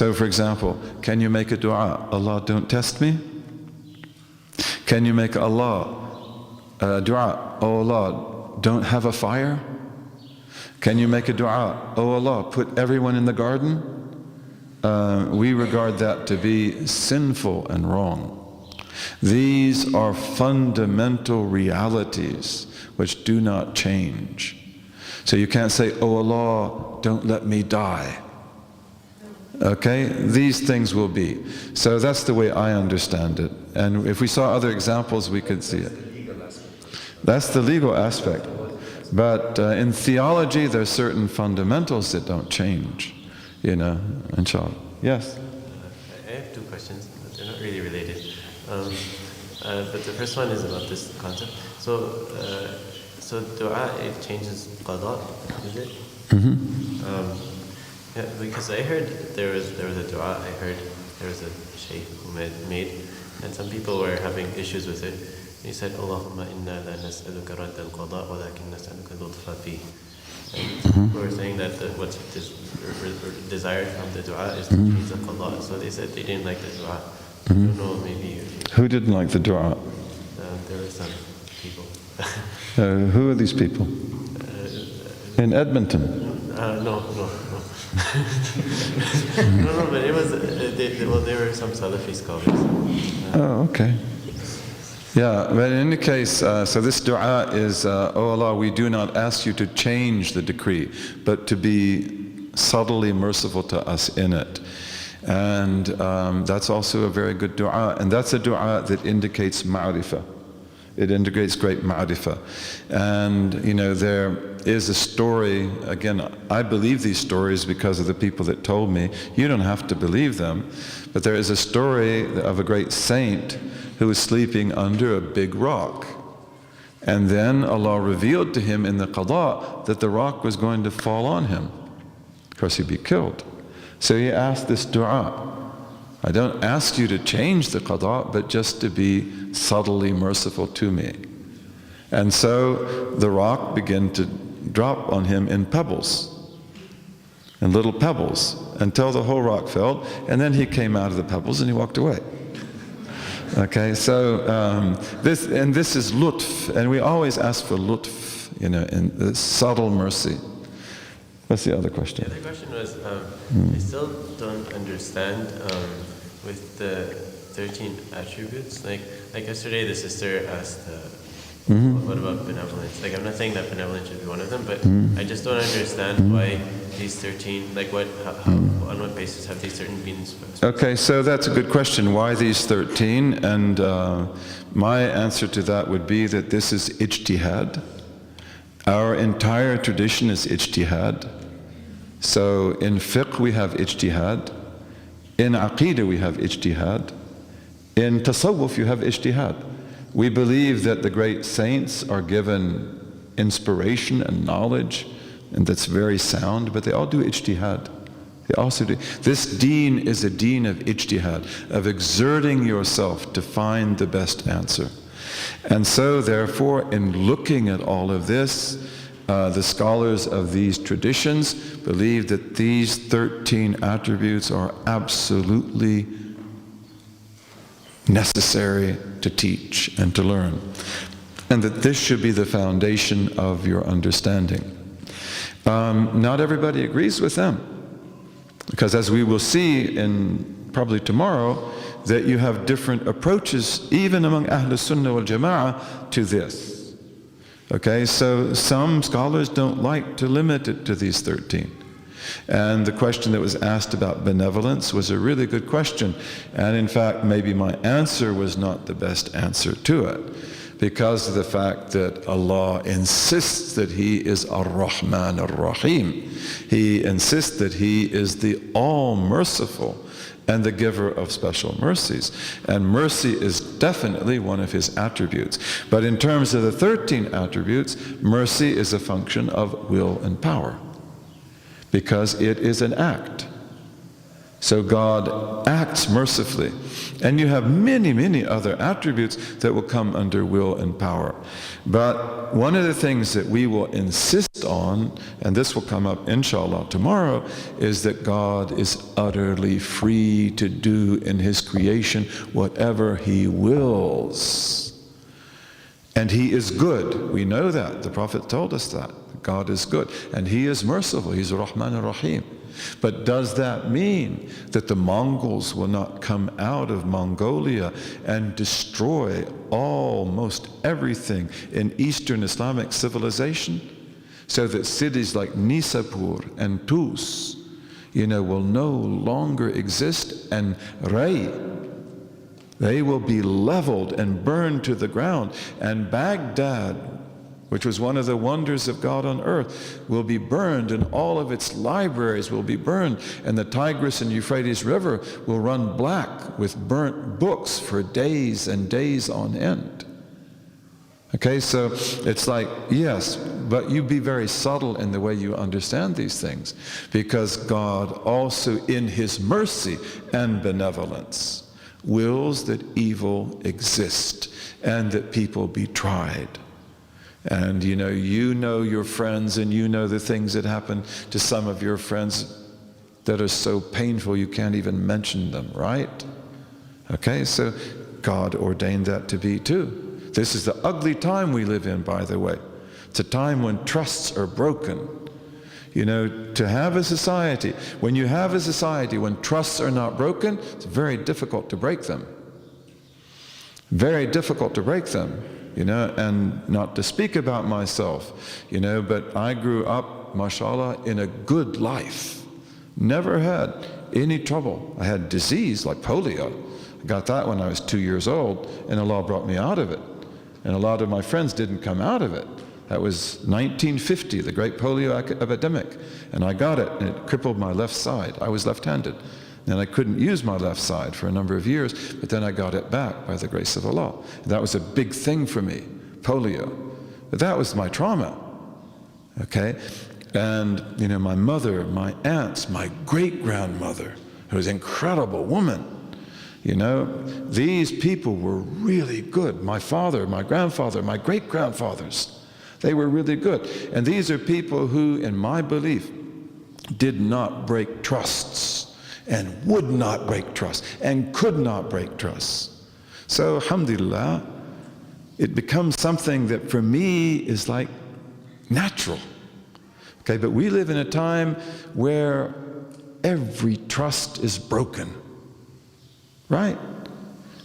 So for example, can you make a dua, Allah don't test me? Can you make Allah dua, oh Allah, don't have a fire? Can you make a dua, oh Allah, put everyone in the garden? We regard that to be sinful and wrong. These are fundamental realities which do not change. So you can't say, oh Allah, don't let me die. Okay, these things will be. So that's the way I understand it. And if we saw other examples, we could see it. That's the legal aspect. But in theology, there's certain fundamentals that don't change, you know, inshallah. Yes? I have two questions, but they're not really related. But the first one is about this concept. So dua, it changes qada, is it? Mm-hmm. Yeah, because I heard there was a dua, I heard there was a shaykh who made, and some people were having issues with it. He said, Allahumma inna la nas'aluka radd al-qada walakin nas'aluka lutfa fi. And people were saying that what's desired from the dua is to change the qada. So they said they didn't like the dua. I don't know, maybe... Who didn't like the dua? There were some people. Who are these people? In Edmonton? No. No, but it was, there were some Salafi scholars. Oh, okay. Yeah, but in any case, so this dua is, oh Allah, we do not ask you to change the decree, but to be subtly merciful to us in it. And that's also a very good dua, and that's a dua that indicates ma'rifah. It indicates great ma'rifah. And you know, there is a story, again, I believe these stories because of the people that told me. You don't have to believe them, but there is a story of a great saint who was sleeping under a big rock. And then Allah revealed to him in the qada that the rock was going to fall on him. Of course, he'd be killed. So he asked this dua, I don't ask you to change the qada, but just to be subtly merciful to me. And so the rock began to drop on him in pebbles, in little pebbles, until the whole rock fell, and then he came out of the pebbles and he walked away. Okay, so this is lutf, and we always ask for lutf, you know, in the subtle mercy. What's the other question? The other question was, I still don't understand with the 13 attributes. Like yesterday, the sister asked, what about benevolence? Like, I'm not saying that benevolence should be one of them, but I just don't understand why these 13, like on what basis have these certain been specified? Okay, so that's a good question. Why these 13? And my answer to that would be that this is ijtihad. Our entire tradition is ijtihad. So in fiqh we have ijtihad. In aqeedah we have ijtihad. In tasawwuf you have ijtihad. We believe that the great saints are given inspiration and knowledge, and that's very sound, but they all do ijtihad. They also do. This deen is a deen of ijtihad, of exerting yourself to find the best answer. And so therefore, in looking at all of this, the scholars of these traditions believe that these 13 attributes are absolutely necessary to teach and to learn, and that this should be the foundation of your understanding. Not everybody agrees with them, because as we will see in probably tomorrow, that you have different approaches even among Ahlus Sunnah wal Jama'ah to this. Okay, so some scholars don't like to limit it to these 13. And the question that was asked about benevolence was a really good question. And in fact, maybe my answer was not the best answer to it, because of the fact that Allah insists that He is Ar-Rahman Ar-Rahim. He insists that He is the all-merciful and the giver of special mercies. And mercy is definitely one of His attributes. But in terms of the 13 attributes, mercy is a function of will and power, because it is an act. So God acts mercifully. And you have many, many other attributes that will come under will and power. But one of the things that we will insist on, and this will come up inshallah tomorrow, is that God is utterly free to do in His creation whatever He wills. And He is good. We know that. The Prophet told us that. God is good. And He is merciful. He's Rahman ar-Rahim. But does that mean that the Mongols will not come out of Mongolia and destroy almost everything in Eastern Islamic civilization? So that cities like Nisapur and Tus, will no longer exist, and Ray, they will be leveled and burned to the ground, and Baghdad, which was one of the wonders of God on earth, will be burned, and all of its libraries will be burned, and the Tigris and Euphrates River will run black with burnt books for days and days on end. Okay, so it's like, yes, but you be very subtle in the way you understand these things, because God also in His mercy and benevolence wills that evil exist and that people be tried. And you know your friends, and you know the things that happen to some of your friends that are so painful you can't even mention them, right? Okay, so God ordained that to be too. This is the ugly time we live in, by the way. It's a time when trusts are broken. To have a society, when you have a society when trusts are not broken, it's very difficult to break them. Very difficult to break them. And not to speak about myself, but I grew up, mashallah, in a good life. Never had any trouble. I had disease like polio. I got that when I was 2 years old, and Allah brought me out of it. And a lot of my friends didn't come out of it. That was 1950, the great polio epidemic. And I got it, and it crippled my left side. I was left-handed. And I couldn't use my left side for a number of years, but then I got it back by the grace of Allah. That was a big thing for me, polio. But that was my trauma, okay? And, my mother, my aunts, my great-grandmother, who was an incredible woman, these people were really good. My father, my grandfather, my great-grandfathers, they were really good. And these are people who, in my belief, did not break trusts, and would not break trust, and could not break trust. So, alhamdulillah, it becomes something that for me is like natural. Okay, but we live in a time where every trust is broken, right?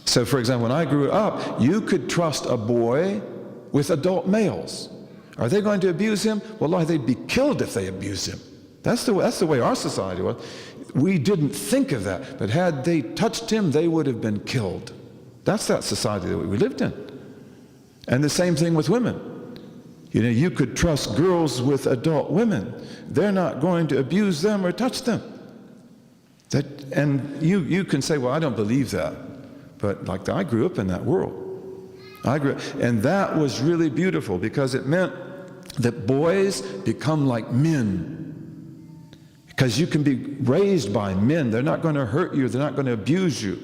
So, for example, when I grew up, you could trust a boy with adult males. Are they going to abuse him? Wallahi, they'd be killed if they abused him. That's the way our society was. We didn't think of that, but had they touched him, they would have been killed. That's that society that we lived in. And the same thing with women. You could trust girls with adult women. They're not going to abuse them or touch them. And you can say, well, I don't believe that. But I grew up in that world. And that was really beautiful, because it meant that boys become like men. Because you can be raised by men. They're not going to hurt you. They're not going to abuse you.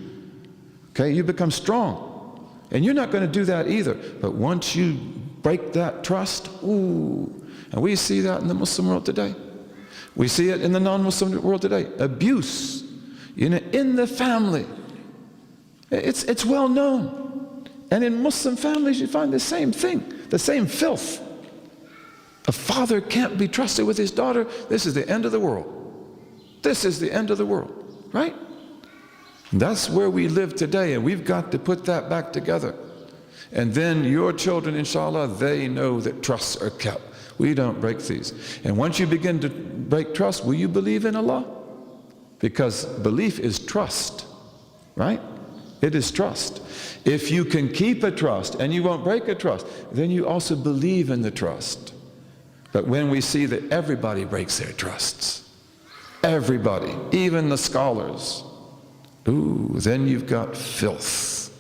Okay, you become strong. And you're not going to do that either. But once you break that trust, ooh. And we see that in the Muslim world today. We see it in the non-Muslim world today. Abuse, in the family. It's well known. And in Muslim families you find the same thing, the same filth. A father can't be trusted with his daughter. This is the end of the world. This is the end of the world, right? And that's where we live today, and we've got to put that back together. And then your children, inshallah, they know that trusts are kept. We don't break these. And once you begin to break trust, will you believe in Allah? Because belief is trust, right? It is trust. If you can keep a trust and you won't break a trust, then you also believe in the trust. But when we see that everybody breaks their trusts, everybody, even the scholars, ooh, then you've got filth.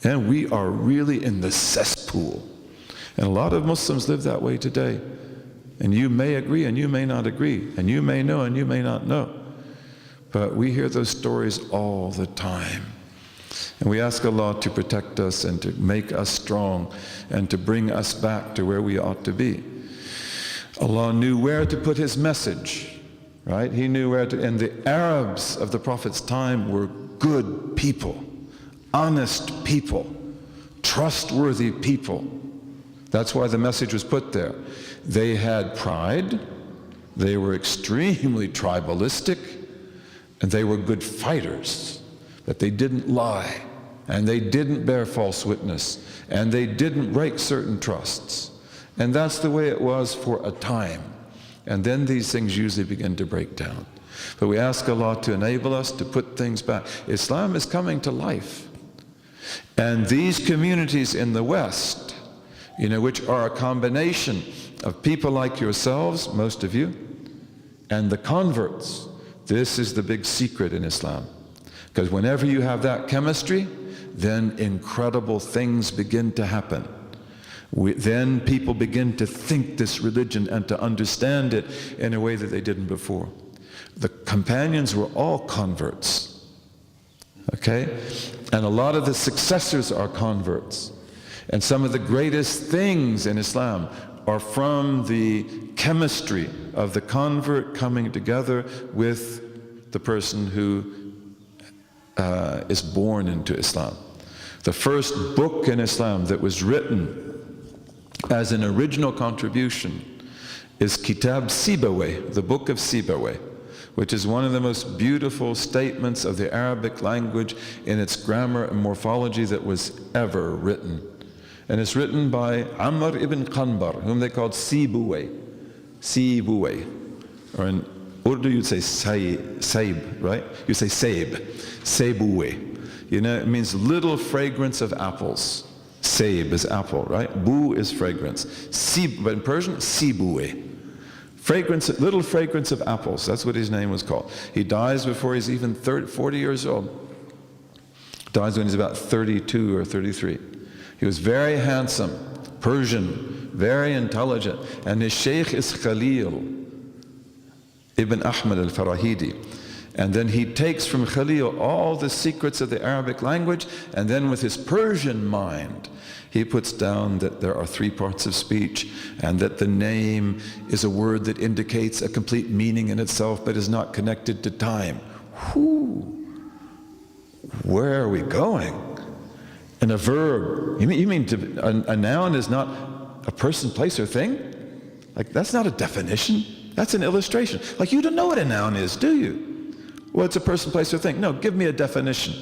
And we are really in the cesspool. And a lot of Muslims live that way today. And you may agree and you may not agree. And you may know and you may not know. But we hear those stories all the time. And we ask Allah to protect us and to make us strong and to bring us back to where we ought to be. Allah knew where to put His message, right? He knew where to, and the Arabs of the Prophet's time were good people, honest people, trustworthy people. That's why the message was put there. They had pride, they were extremely tribalistic, and they were good fighters. But they didn't lie, and they didn't bear false witness, and they didn't break certain trusts. And that's the way it was for a time. And then these things usually begin to break down. But we ask Allah to enable us to put things back. Islam is coming to life. And these communities in the West, which are a combination of people like yourselves, most of you, and the converts, this is the big secret in Islam. Because whenever you have that chemistry, then incredible things begin to happen. Then people begin to think this religion and to understand it in a way that they didn't before. The companions were all converts, okay? And a lot of the successors are converts. And some of the greatest things in Islam are from the chemistry of the convert coming together with the person who is born into Islam. The first book in Islam that was written as an original contribution is Kitab Sibawayh, the book of Sibawayh, which is one of the most beautiful statements of the Arabic language in its grammar and morphology that was ever written. And it's written by Amr ibn Qanbar, whom they called Sibawayh. Sibawayh. Or in Urdu you'd say Saib, right? You say Saib. Sibawayh. It means little fragrance of apples. Saib is apple, right? Bu is fragrance. But in Persian, Sibawayh. Little fragrance of apples. That's what his name was called. He dies before he's even 40 years old. Dies when he's about 32 or 33. He was very handsome, Persian, very intelligent. And his sheikh is Khalil ibn Ahmad al-Farahidi. And then he takes from Khalil all the secrets of the Arabic language, and then with his Persian mind, he puts down that there are 3 parts of speech, and that the name is a word that indicates a complete meaning in itself, but is not connected to time. Where are we going? And a verb, you mean a noun is not a person, place, or thing? Like, that's not a definition, that's an illustration. Like, you don't know what a noun is, do you? Well, it's a person, place, or thing. No, give me a definition.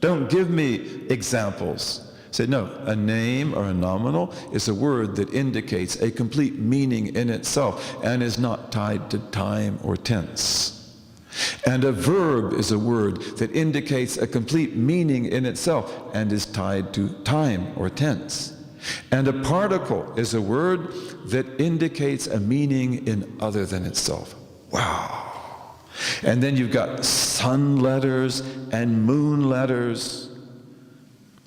Don't give me examples. Say, no, a name or a nominal is a word that indicates a complete meaning in itself and is not tied to time or tense. And a verb is a word that indicates a complete meaning in itself and is tied to time or tense. And a particle is a word that indicates a meaning in other than itself. Wow. And then you've got sun letters and moon letters.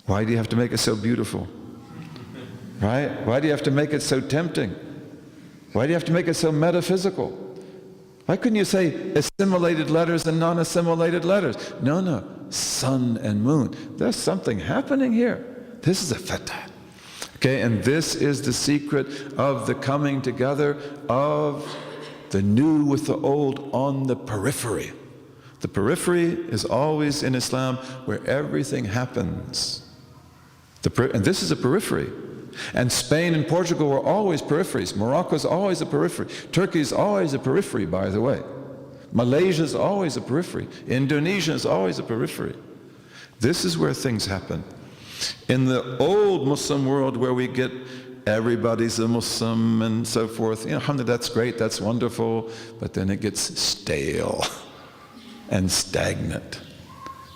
Why do you have to make it so beautiful? Right? Why do you have to make it so tempting? Why do you have to make it so metaphysical? Why couldn't you say assimilated letters and non-assimilated letters? No, sun and moon. There's something happening here. This is a fatah. Okay, and this is the secret of the coming together of the new with the old on the periphery. The periphery is always in Islam where everything happens. And this is a periphery. And Spain and Portugal were always peripheries. Morocco is always a periphery. Turkey is always a periphery, by the way. Malaysia is always a periphery. Indonesia is always a periphery. This is where things happen. In the old Muslim world where we get everybody's a Muslim and so forth, alhamdulillah, that's great, that's wonderful, but then it gets stale and stagnant.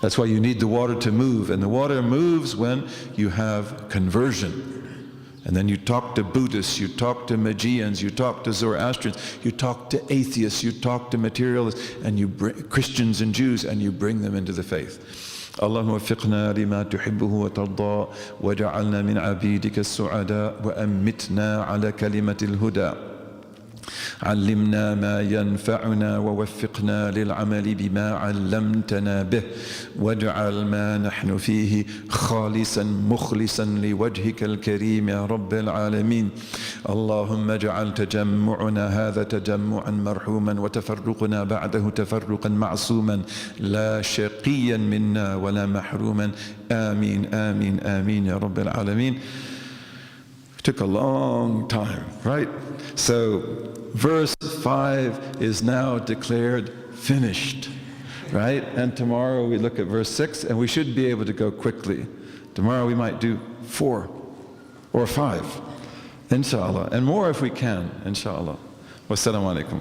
That's why you need the water to move, and the water moves when you have conversion. And then you talk to Buddhists, you talk to Magians, you talk to Zoroastrians, you talk to atheists, you talk to materialists, and you bring Christians and Jews, and you bring them into the faith. اللهم وفقنا لما تحبه وترضى واجعلنا من عبيدك السعداء وأمتنا على كلمة الهدى علمنا ما ينفعنا ووفقنا للعمل بما علمتنا به واجعل ما نحن فيه خالصا مخلصا لوجهك الكريم يا رب العالمين. اللهم اجعل تجمعنا هذا تجمعا مرحوما وتفرقنا بعده تفرقا معصوما لا شقيا منا ولا محروما. آمين آمين آمين يا رب العالمين. Took a long time, right? So verse 5 is now declared finished, right? And tomorrow we look at verse 6, and we should be able to go quickly. Tomorrow we might do 4 or 5, inshallah, and more if we can, inshallah. Wassalamu alaikum.